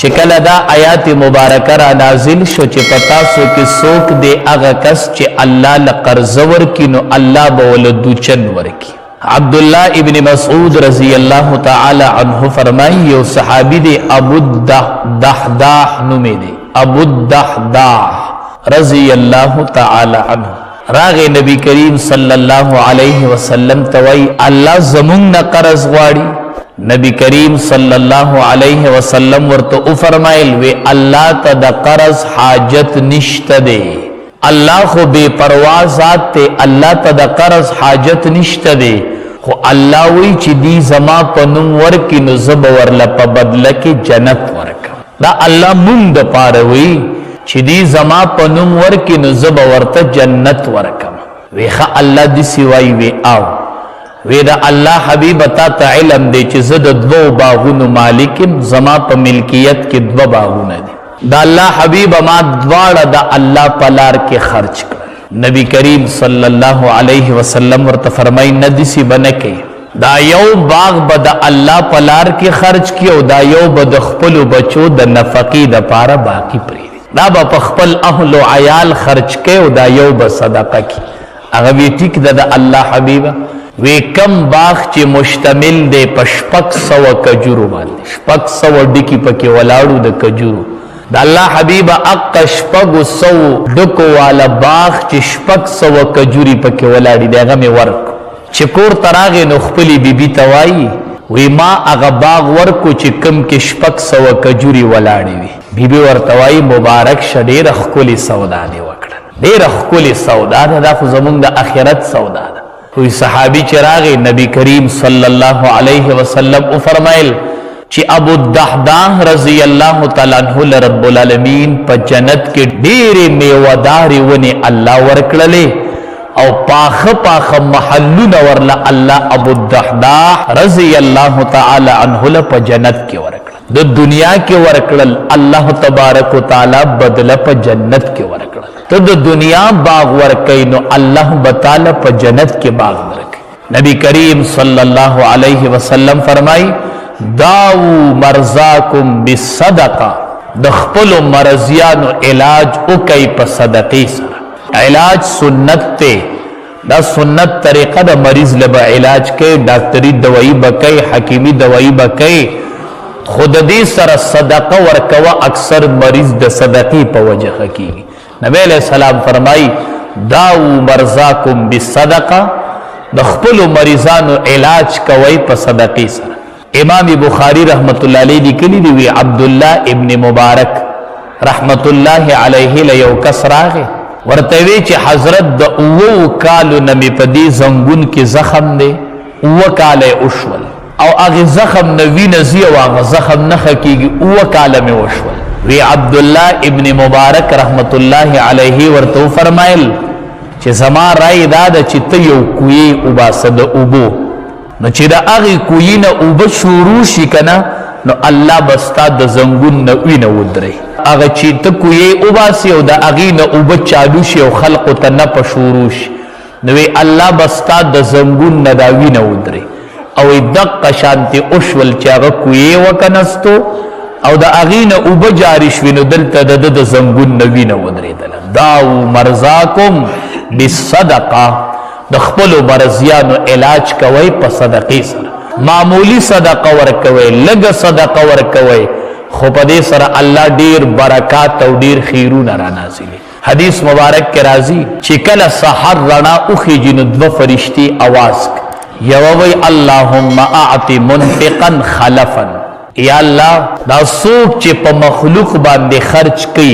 چې کله دا آیات مبارکه را نازل شو چې پتا سو کې څوک دی هغه کس چې الله لقرض ورکي نو الله به ول دوچن ورکي. عبداللہ ابن مسعود رضی اللہ تعالی عنہ فرمائی یو صحابی دی ابو الدحداح نومی دی ابو الدحداح رضی اللہ تعالی عنہ راغ نبی کریم صلی اللہ علیہ وسلم توئی اللہ زمون قرض غواړي. نبی کریم صلی اللہ علیہ وسلم ورته فرمایل وی اللہ ته د قرض حاجت نشته دی. اللہ خو بے پروا ذات تے اللہ تا دا قرض حاجت نشتا دے خو اللہ وی چی دی زما پا نم ورکی نزب ورلا پا بدلکی جنت ورکم. دا اللہ مون دا پاروی چی دی زما پا نم ورکی نزب ورتا جنت ورکم. وی خوا اللہ دی سوائی وی آو وی دا اللہ حبیب تا تا علم دے چی زد دو باغون مالکم زما پا ملکیت کی دو باغون دے. دا اللہ حبیب ما دوارا دا اللہ پلار کے خرچ کر. نبی کریم صلی اللہ علیہ وسلم ورطا فرمائی ندیسی بنکے دا یو باغ با دا اللہ پلار کے خرچ کی او دا یو با دا خپل بچو دا نفقی دا پارا باقی پری دا با پخپل اہل و عیال خرچ کے او دا یو با صدقہ کی. اغوی ٹک دا دا اللہ حبیب وی کم باغ چی مشتمل دے پا شپک سو کجورو باندے شپک سو ڈکی پکی ولاڑو دا کجورو. دا اللہ حبیب اقا شپگ سو ڈکو والا باغ چی شپگ سو کجوری پکی ولاڑی دے غمی ورک چکور تراغ نخپلی بی بی توائی وی ما اغا باغ ورکو چی کم کی شپگ سو کجوری ولاڑی وی بی بی ورتوائی مبارک شا دیر اخکولی سودا دے وکڑن دیر اخکولی سودا دا خو زمون دا اخیرت سودا دا. کوئی صحابی چراغ نبی کریم صلی اللہ علیہ وسلم او فرمائل چی ابو الدحداح رضی اللہ تعالیٰ عنہ لرب العالمین پا جنت کے دیر میواداری ونی اللہ ورکللے او پاخ پاخ محلون ورلا اللہ ابو الدحداح رضی اللہ تعالیٰ عنہ پا جنت کے ورکلل. دو دنیا کے ورکلل اللہ تبارک و تعالیٰ بدل پا جنت کے ورکلل. تو دو دنیا باغ ورکینو اللہ بتالا پا جنت کے باغ ورکی. نبی کریم صلی اللہ علیہ وسلم فرمائی داو مرزاکم بالصدقہ دخپل مرضیانو علاج اکی پا صدقی سر. علاج سنت تے دا سنت طریقہ دا مریض لبا علاج کے ڈاکٹری دوائی بکئی حکیمی دوائی بکئی خود دی سر صدقہ ورکوا اکثر مریض دا صدقی پا وجہ کی. نبی علیہ السلام فرمائی داو مرزاکم بالصدقہ دخپل مریضانو علاج کوئی پا صدقی سر. امام بخاری رحمت اللہ علیہ لکلی دیوی عبداللہ ابن مبارک رحمت اللہ علیہ لیو کس راغے ورطوی چی حضرت دا اوو کالو نمی پدی زنگون کی زخم دے اوو کالے اشول او اغی زخم نوی نزی او اغی زخم نخکی گی اوو کالمی اشول. وی عبداللہ ابن مبارک رحمت اللہ علیہ ورطو فرمائل چی زمان رائی دادا چی تیو کوئی اوباسد اوبو نو چې دا اغی کوئی نا اوبه شروع شي کنا نو الله بستا د زنگون نا اوی نا ودره اغا چی تا کوئی اوباسی او دا اغی نا اوبه چالو شي او خلق تا نا پا شروع شي نوی الله بستا د زنگون نا دا اوی نا ودره او دق شانتی اشول چی اغا کوئی وکنستو او دا اغی نا اوبه جاری شوی نو دلتا دا زنگون نا اوی نا ودره دلم. داو مرزاکم بالصدقہ دخپلو مرضیانو علاج کوئی پا صدقی سر. معمولی صدقہ ورکوئی لگ صدقہ ورکوئی خو پا دے سر اللہ دیر برکات او دیر خیرون را نازلی. حدیث مبارک کے رازی چکل سحر رنا اخی جنو دو فرشتی آواز یووی اللہم اعطی منفقا خلفا یا اللہ دا سوک چی پا مخلوق باندے خرچ کی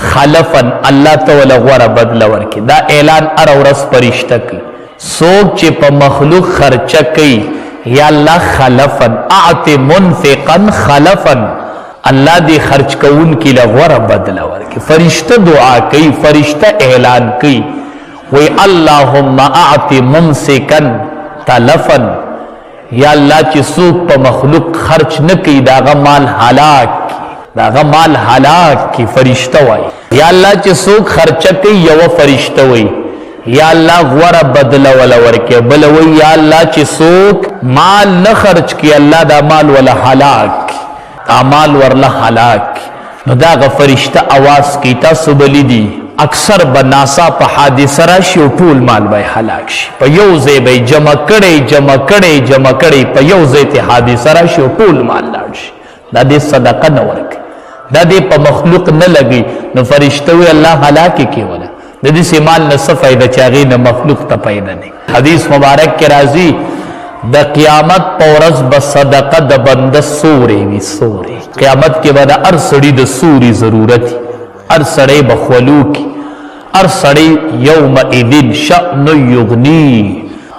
خلفا اللہ تولا غور بدلور کی دا اعلان ارورس فرشتہ کی سوک چی پا مخلوق خرچہ کی یا اللہ خلفا اعطی منفقا خلفا اللہ دی خرچ کون کی لغور بدلور کی. فرشتہ دعا کی فرشتہ اعلان کی وی اللہم اعطی ممسکا تلفا یا اللہ چی سوک پا مخلوق خرچ نکی داغا مال حلاک کی داغا مال حلاک کی فرشتہ وائی. یا اللہ چی سوک خرچہ کی یو فرشتہ وائی یا اللہ غور بدل ولا ورکے بلوی یا اللہ چی سوک مال نہ خرچ کی اللہ دا مال ولا حلاک اعمال ورله هلاک. نو دا غ فرشته आवाज کی تاسو بلی دي اکثر بناسا په حادثه راشي او ټول مال به هلاک شي، په یو ځای به جمع کړي په یو ځای ته حادثه راشي او ټول مال لاړ شي. دا دې صدقه نه ورکړي، دا دې په مخلوق نه لګي. نو فرشته وی الله هلاک کی ولا د دې سیمال نه څه فائدہ چاغي نه مخلوق ته پیدا نه. حدیث مبارک کې راځي د قیامت په ورځ به صدقه د بنده سوري وي، سوري قیامت کې به د هر سړي د سوري ضرورت، هر سړی به خلوق، هر سړی یومئذ شأن یغنی،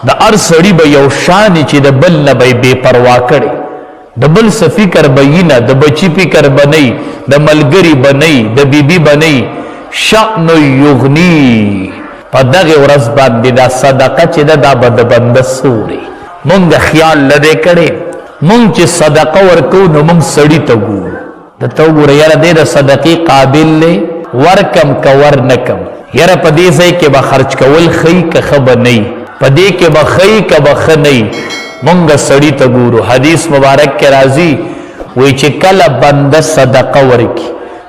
د هر سړي به یو شان چې د بل نه به بے پروا کړي، د بل څه فکر به یې نه، د بچی فکر به نه، د ملګری به نه، د بیبي به نه. شأن یغنی په دغه ورځ باندې دا صدقه چې دا به د بنده سوري. مونږ خیال لده کړي مونږ چې صدقه ورکو نو مونږ سړی ته ګورو، د تو ګوره یاره دې د صدقې قابل نه ورکم که ور نکم، یاره په دې ځای کې به خرج کول خی که ښه به نه، په دې کې به خی که به ښه نه. مونږ سړی ته ګورو. حدیث مبارک کې راځي وایي چې کله بنده صدقه ورکي،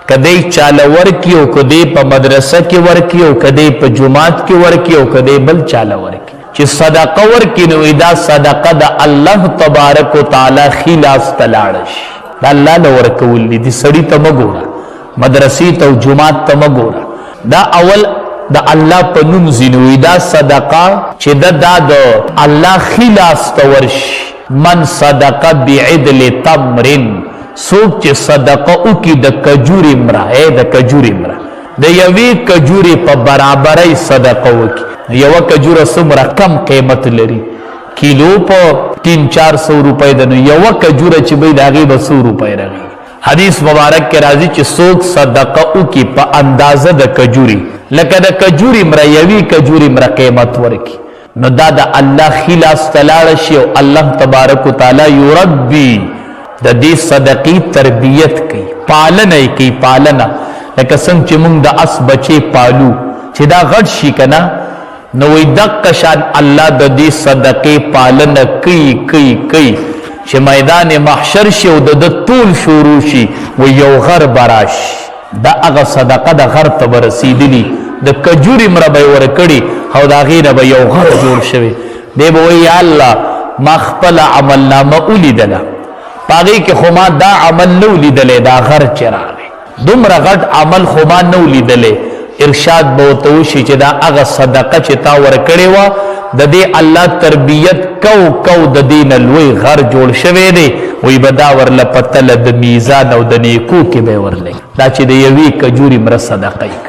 کدی چاله ورکي او کدی په مدرسه کې ورکي او کدی په جماعت کې ورکي او کدی بل چاله ورکي، چې صدقه ورکي نو دا صدقه د الله تبارک وتعالی خلاص تلاړ شي. دا الله له ورکول دي سړی ته مګوره، مدرسې ته او جماعت ته مګوره. دا اول د الله په نوم زینوي، دا صدقه چې دا د الله خلاص ته ورشي. من صدقه بعدل تمر، څوک چې صدقه وکي د کجوري مره، د کجوري مره د یوې کجوري په برابرۍ صدقه وکي. یو کجوره څومره کم قیمت لري، کیلو په 300-400 روپۍ ده، نو یو کجوره چې به د هغې به 100 روپۍ راغی. حدیث مبارک کې راځي چې څوک صدقه وکي په اندازه د کجوري، لکه د کجوري مره یوې کجوري مره قیمت ورکي، نو دا د الله خلاص تلاړ شي او الله تبارک وتعالی یربي د دې صدقې تربیت کوي، پالنه کوي. پالنه لکه څنګه چې موږ د اس بچي پالو چې دا غټ شي کنه، نو وی دقه شان الله د دې صدقې پالنه کوي چې میدان محشر شي او د طول شروع شي و یو غر براش، دا هغه صدقه د غر ته برسیدلی، د کجوري مره به ورکړي او دا غیره به یو غر جوړ شوی. دی به وی یا الله ما خپل عمل نامه ولیدله، پاغي کې خو ما دا عمل نو لیدلې، دا غر چراغه دومره غټ عمل خو ما نو لیدلې. ارشاد به ورته وشي چې دا هغه صدقه چې تا ورکړې وه د دې الله تربیت کو د دې نه لوی غر جوړ شوی دی. وی به دا ورله په تله د میزان او د نیکو کې به ورلې، دا چې د یوې کجوري مره صدقه یې.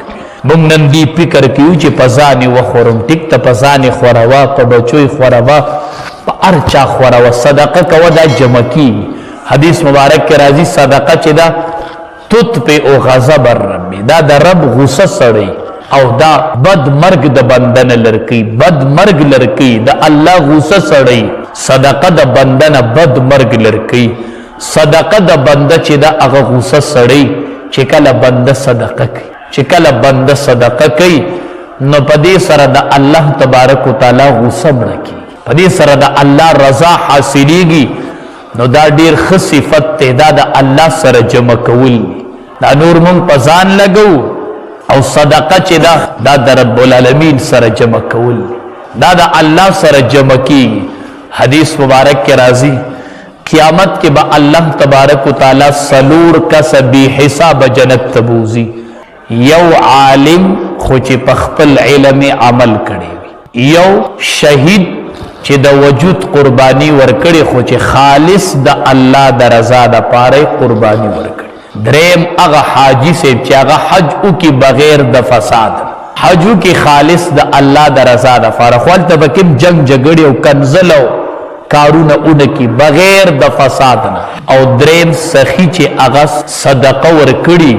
موږ نن دې فکر کوو چې په ځان یې وخورم، ټیک ته په ځان یې خوروه، په بچو یې خوروه، په هر چا خوروه، صدقه کوه دا جمع کېږي. حدیث مبارک کې راځي صدقه چې دا تطفئ غضب الرب، دا د رب غصه سړی او دا بد مرګ د بنده نه لرکی، بد مرګ لرکی، د الله غصه سړی صدقه د بنده نه بد مرګ لرکی. صدقه د بنده چې دا هغه غصه سړی چې کله بنده صدقه کوي، چې کله بنده صدقه کوي نو په دې سره د الله تبارک وتعالی غصه مړه کیږي، په دې سره د الله رضا حاصلیږي. نو دا ډیر ښه صفت دی، دا د الله سره جمع کول، دا نور مونږ په ځان لګو، او صدقه چې دا د رب العالمین سره جمع کول، دا د الله سره جمع کیږي. حدیث مبارک کې راځي قیامت کې به الله تبارک وتعالی سلور کس بی حساب جنت تبوزي. یو عالم خو چې په خپل علم عمل کړي وي، یو شهید چې د وجود قربانی ورکړي خو چې خالص د الله د رضا د پاره قربانی ورکړي. دریم هغه حاجی صاحب چې هغه حج وکي بغیر د فساد، حج وکي خالص د الله د رضا د پاره، خو هلته به کوم جنگ جګړې او کنځلو کارونه اونکي بغیر د فساد نه. او دریم سخی چې هغه صدقه ورکړي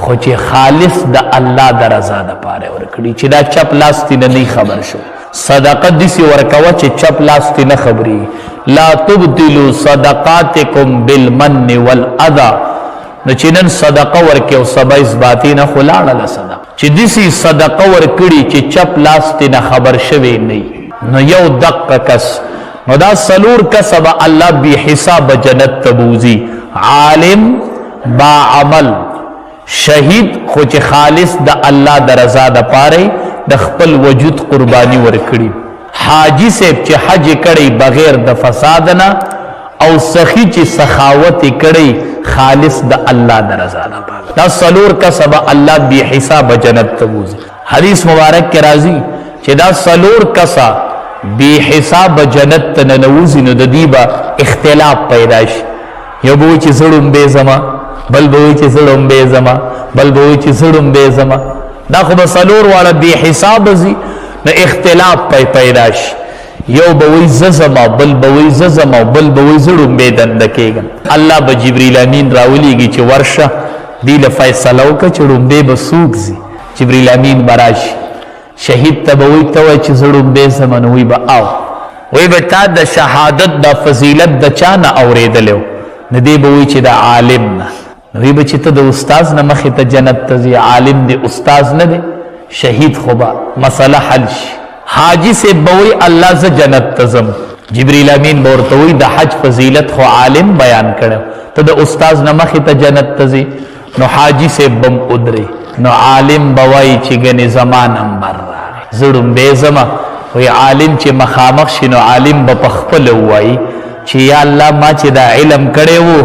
خو چې خالص د الله د رضا د پاره ورکړي، چې دا چپ لاس نه نه خبر شو. صدقه دسی ورکوه چې چپ لاس نه خبري. لا تبدلوا صدقاتکم بالمن والاذى، نو چې نن صدقه ورکې او سبا اثباتی نه خلاړه صدقه چې دسی صدقه ورکړي چې چپ لاس نه خبر شوی نه، نو یو دقه کس، نو دا سلور کسب الله بی حساب جنت تبوزی. عالم با عمل شهید خو چې خالص د الله د رضا د پاره د خپل وجود قرباني ورکړي حاجی صاحب چې حج کړي بغیر د فساد نه او سخی چې سخاوت کړي خالص د الله د رضا نه پاره دا سلور کسب الله به حساب جنت تبوز حدیث مبارک کې راځي چې دا سلور کسا به حساب جنت تنوزي نو د دیبا اختلاف پیدا شي یو به چې زړم به زما بل به چې زړم به زما بل به چې زړم به زما دا خو سلور والا به حساب زی نو اختلاف پیدا شي یو به وی زما بل به وی زما بل به وی زړم به دند کېږي الله به جبرئیل امین راولېږي چې ورشه دی له فیصله وکړه چې ړومبې به څوک ځي جبرئیل امین براشي شهید ته به وی ته وایي چې زه ړومبې ځم نو وی به او وی به تا د شهادت د فضیلت د چا نه اورېدلی و نو دی به وی چې د عالم نه نو وی به چې ته د استاز نه مخې ته جنت ته ځې عالم دی استاز نه دی شهید خو به مسله حل شي حاجی صاحب به وی الله زه جنت ته ځم جبرئیل امین به ورته وی د حج فضیلت خو عالم بیان کړی ته د استاز نه مخې ته جنت ته ځې نو حاجی صاحب بم ادري نو عالم بوای چې ګنې زمان نمبر راغی زړم به زما وی عالم چې مخامخ شي نو عالم به پخپل وای چې یا الله ما چې دا علم کړی وو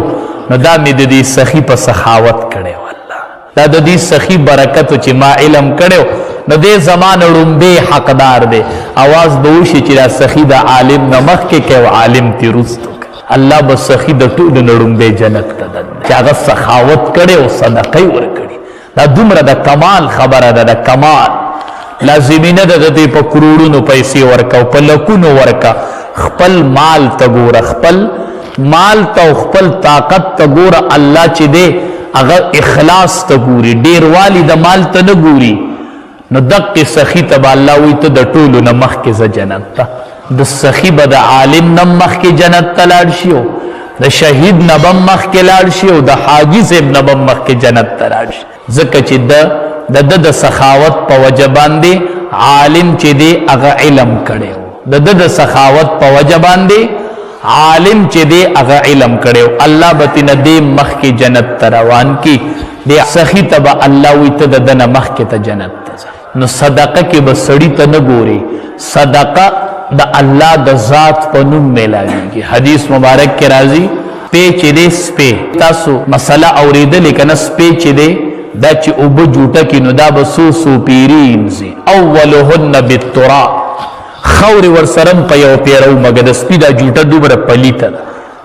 نو دا مې د دې سخی په سخاوت کړی و الله دا د دې سخی برکت چې ما علم کړو نو دې زمان ړومبې حقدار دی आवाज به وشي چې دا سخی د عالم نه مخکې کوي عالم تیرستو الله به سخی د ټول نړومبې جنت ته دن چې هغه سخاوت کړي او صدقې ورکړي دا دومره د کمال خبره ده د کمال لازمینه ده د په کروڑونو پیسې ورکا او په لکونو ورکا خپل مال ته ګوره خپل مال ته خپل طاقت ته ګوره الله چې دی هغه اخلاص ته ګوري ډیر والی د مال ته نه ګوري نو دقه سخی ته الله وي ته د ټولو نه مخکې ز جنت ته د سخی به د عالم نه مخکې جنت ته لاړ شي او د شهید نه به مخکې لاړ شي او د حاجی صاحب نه به مخکې جنت ته لاړ شي ځکه چې د سخاوت په وجه باندې عالم چې دی هغه علم کړی و د سخاوت په وجه باندې عالم چې دی هغه علم کړی و الله به تینه دې مخکې جنت ته روان کی د سخی ته به الله وي ته د نه مخکې ته جنت ته نو صدقه کې به سړی ته نه ګوري صدقه د الله د ذات په نوم ملاویږي حدیث مبارک کې راځي سپې چې دی سپې تاسو مسله اورېدلې که نه سپې چې دی دا چې اوبه جوټه کې نو دا به څو پیرین ځي اولهن بالتراب خاورې ورسره په یو پیرو مګه د سپي دا جوټه دومره پلیته ده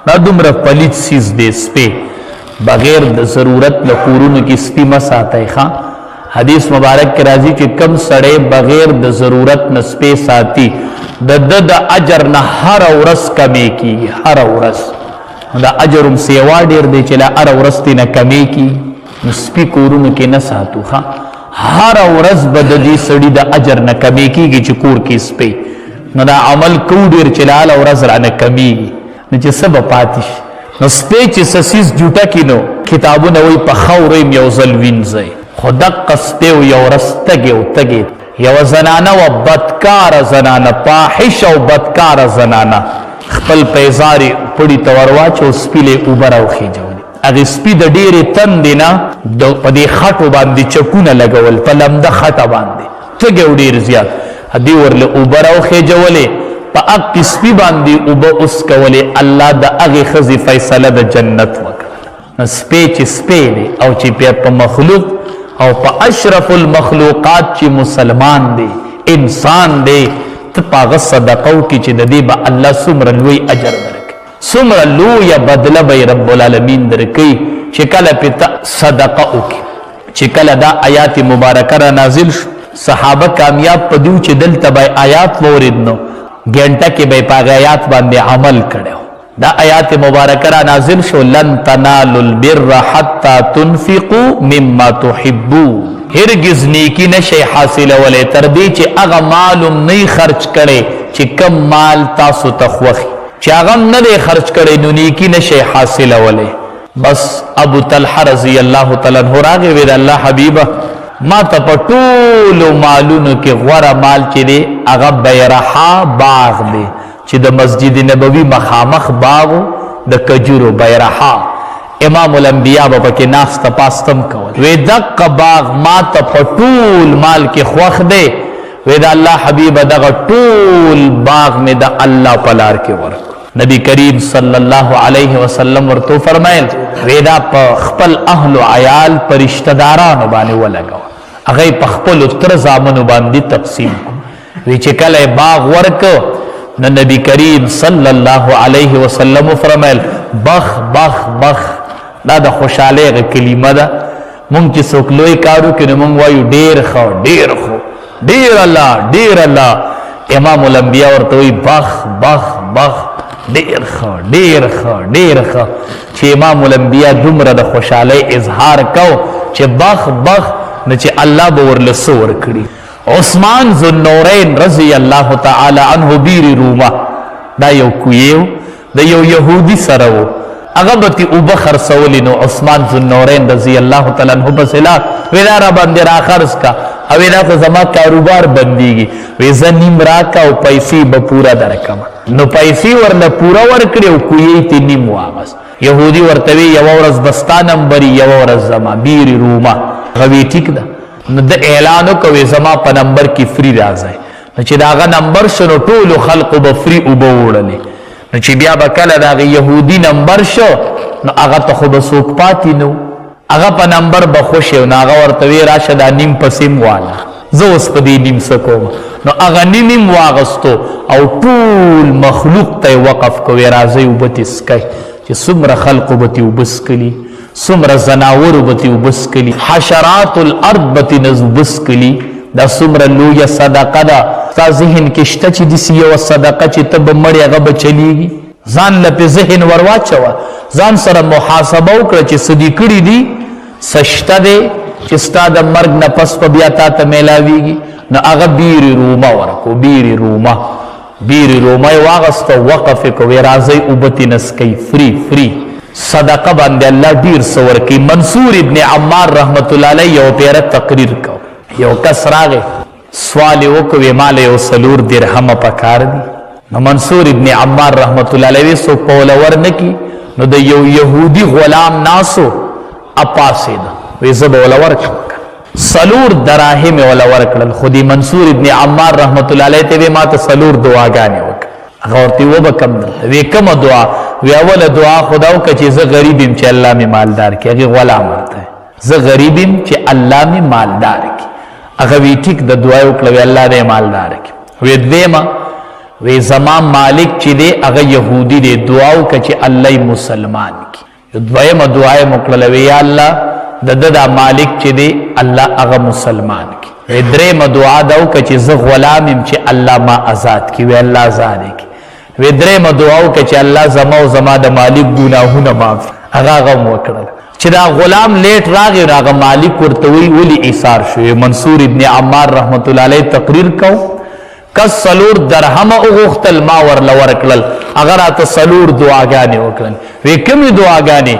دا دومره پلیت سیز دی سپې بغیر د ضرورت له کورونو کې سپي مه ساتئ ښه حدیث مبارک کې راځي چې کم سړی بغیر د ضرورت نه سپې ساتي د اجر نه هر ورځ کمې کیږي هر ورځ دا اجر هم سیوا ډیر دی چې لا هر ورځ نه کمې کیږي نو سپي کورونو کې نه ساتو ښه هر ورځ به د دې سړي د اجر نه کمې کیږي چې کور کې سپې نو دا عمل کو ډیر چې لا هر ورځ رانه کمیږي نو چې څه به پاتې شي نو سپې چې سسیز جوټه کې نو کتابونه وایي په خاورې م یو ځل وینځئ خو دقه سپې یو ورځ تږې او تږې یو زنانه و بدکاره زنانه فاحشه او بدکاره زنانه خپل پیزارې پړي ته ور واچو سپي له اوبه راوخېجولې هغې سپي د ډېرې تندې نه په دې خټو باندې چکونه لګول په لمده خټه باندې تږې او ډېر زیات دې ورله اوبه راوخېجولې په هغې سپي باندې اوبه اسکولې الله د هغې ښځې فیصله د جنت وکړه سپی چې سپی دی او چې بیا په مخلوق او په اشرف المخلوقات چې مسلمان دی انسان دی ته په هغه صدقه وکړي چې د دې به الله څومره لوی اجر درکړي څومره لویه بدله به رب العالمین درکوي چې کله پې ته صدقه وکړي چې کله دا آیات مبارکه را نازل شو صحابه کامیاب په دیو چې دلته به آیات وورید نو ګنټه کې به په هغه آیات باندې عمل کړی دا آیات مبارکه را نازل شو لن تنالوا البر حتى تنفقوا مما تحبون هرگز نیکی نشي حاصلولی تر دې چې هغه مال نه خرج کړي چې کم مال تاسو ته خوښي چې هغه نه دی خرج کړي نو نیکی نشي حاصلولی بس ابو طلحه رضی الله تعالی عنہ راغی وی د الله حبیبه ما ته په ټولو مالونو کې غوره مال چې دی هغه بیرحا باغ دی چې د مسجد نبوي مخامخ باغ د کجورو بیرحا امام الانبیاء با پکی ناستا پاستم کول وی دق باغ ما تا پټول مال کی خوخ دے وی دا اللہ حبیب دغه ټول باغ میں دا اللہ پلار کی ورک نبی کریم صلی اللہ علیہ وسلم ورتو فرمائل وی دا پا خپل اہل و عیال پر رشتدارانو بانے ولگو اغی پا خپل اتر زامنو باندی تقسیم کو وی چکل باغ ورکو نبی کریم صلی اللہ علیہ وسلم فرمائل بخ بخ بخ دا دا خوشحالی غی کلمه دا مونگ چی سوک لوی کارو کنو مونگ وایو دیر خو دیر خو دیر اللہ امام الانبیاء ورطوی بخ بخ بخ دیر خو چی امام الانبیاء دمر دا خوشحالی اظہار کو چی بخ بخ نچی اللہ بورلسو ورکڑی عثمان ذوالنورین رضی اللہ تعالی عنہ بیر روما دا یو کویو دا یو یہودی سرو اغبتی اوبا خرسولی نو عثمان ذوالنورین رضی اللہ تعالی عنہ بسلا ویدہ را بندی را خرس کا اویدہ کو زمان کاروبار بندیگی ویزا نیم راکا و پیسی بپورا درکم نو پیسی ورنہ پورا ورکڑی و کویی تی نیم واغس یہودی ورطوی یو ورز بستانم بری یو ورز زمان بیر روما غوی ٹھیک دا د اعلانو کوي زما په نمبر کې فری راځي نو چې داغه نمبر شنو ټول خلق به فری او به وړلې نو چې بیا به کله داغه يهودي نمبر شو نو هغه ته خو به څوک پاتې نو هغه په نمبر به خوش نو هغه ورته وی راشه دا نیم پسیم والا زه اوس په دې نیم سکوم نو هغه نیم واغستو او ټول مخلوق ته وقف کوي راځي او بتس کوي چې څومره خلق به وبس کلی سمر زناور بتی وبسکلی حشرات الارض بتی نزبسکلی دا سمر لویا صدقه دا تا ذہن کشتا چی دیسی یو صدقه چی تب مڑی اغب چلیگی زان لپی ذہن ورواچوا زان سر محاسبه وکړه چې سدی کړی دی سشتا دے چې ستا د مرگ نه پس په بیا تا ته میلاویږي نو هغه بیر روما ورکو بیر روما واغسته وقف کو راځي او بتی نسکی فری صدقه باندې الله ډیر سور کی منصور ابن عمار رحمت الله علیه یو پیر تقریر کو یو کس راغه سوال وکوي مال یو سلور درهم پکار دی نو منصور ابن عمار رحمت الله علیه سو پول ورنکی نو د یو يهودي غلام ناسو اپاسید وی زب ول ورک سلور دراهم ول ورکل خودی منصور ابن عمار رحمت الله علیه ته ما ته سلور دعاګانې وک غورتی و بکم وی کم دعا وی اول دعا خداو کچی ز غریبیم چې الله می مالدار کی هغه غلام ورته ز غریبیم چې الله می مالدار کی هغه وی ټیک د دعا وکړه الله دې مالدار کی وی دیما وی زمان مالک چې دی هغه يهودي دی دعاو کچی الله مسلمان کی دویمه دعا وکړه وی یا الله د مالک چې دی الله هغه مسلمان کی وی درېمه دعا داو کچی ز غلامیم چې الله ما آزاد کی وی الله آزاد کی وی درېم دعاو کې چې الله زما او زما د مالک ګناهونه معاف هغه وکړل چې دا غلام لیټ راغی هغه مالک ورته وی ایثار شو منصور ابن عمار رحمت الله علیه تقریر کو کس سلور درهم او غختل ما ورل ورکل اگر ات سلور دعاګانې وکړل وی کومې دعاګانې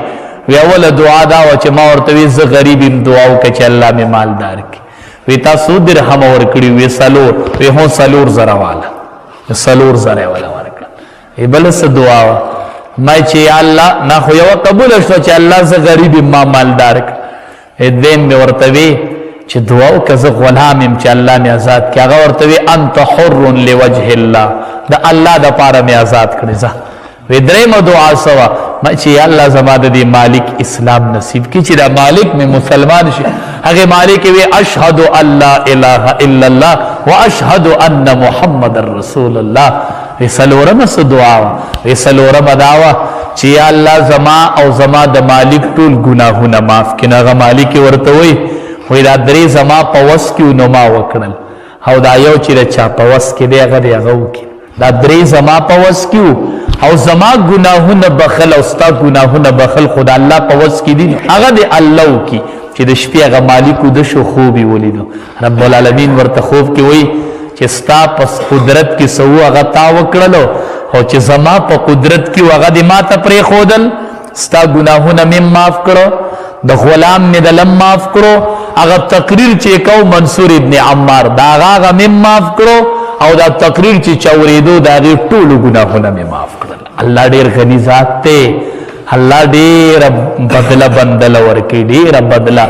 وی اول دعا دا و چې ما ورته وی ز غریبیم دعاو کې چې الله می مالدار کی وی تاسو درهم ورکړي وی سلور وی هو سلور زره والا سلور زره والا بلس دعا ما چې یا الله نه خو یو قبول شو چې الله ز غریب ما مالدار دین می ورته وی چې دعا او کز غلامم چې الله می آزاد کی هغه ورته وی انت حر لوجه الله د الله د پاره می آزاد کړی ځه وی درېم دعا سوا ما چې یا الله زما د مالک اسلام نصیب کی چې دا مالک می مسلمان شي هغه مالک وی اشهد ان لا اله الا الله واشهد ان محمد رسول الله ویسلورم اس دعا ویسلورم دعوا چې یا الله زما او زما د مالک ټول گناهونه معاف کړي هغه مالک ورته وی دا درې زما په وس کې نو ما وکړل او دا یو چې چا په وس کې دی هغه وکړي دا درې زما په وس کې او زما گناهونه بخل او ستا گناهونه بخل خدا الله په وس کې دي هغه دی الله وکړي چې د شپې هغه مالک د شو خوبي ولیدو رب العالمین ورته خوب کې وی چې ستا پس قدرت کی سو هغه تا وکړلو او چې زما په قدرت کی هغه د ما ته پرې خودل ستا گناهونه مې معاف کړو د غلام مې دلم معاف کړو هغه تقریر چې کو منصور ابن عمار دا هغه مې معاف کړو او دا تقریر چې چوریدو دا ټول گناهونه مې معاف کړل الله ډیر غنی ذات ته الله ډیر بدله بندل ورکی ډیر بدله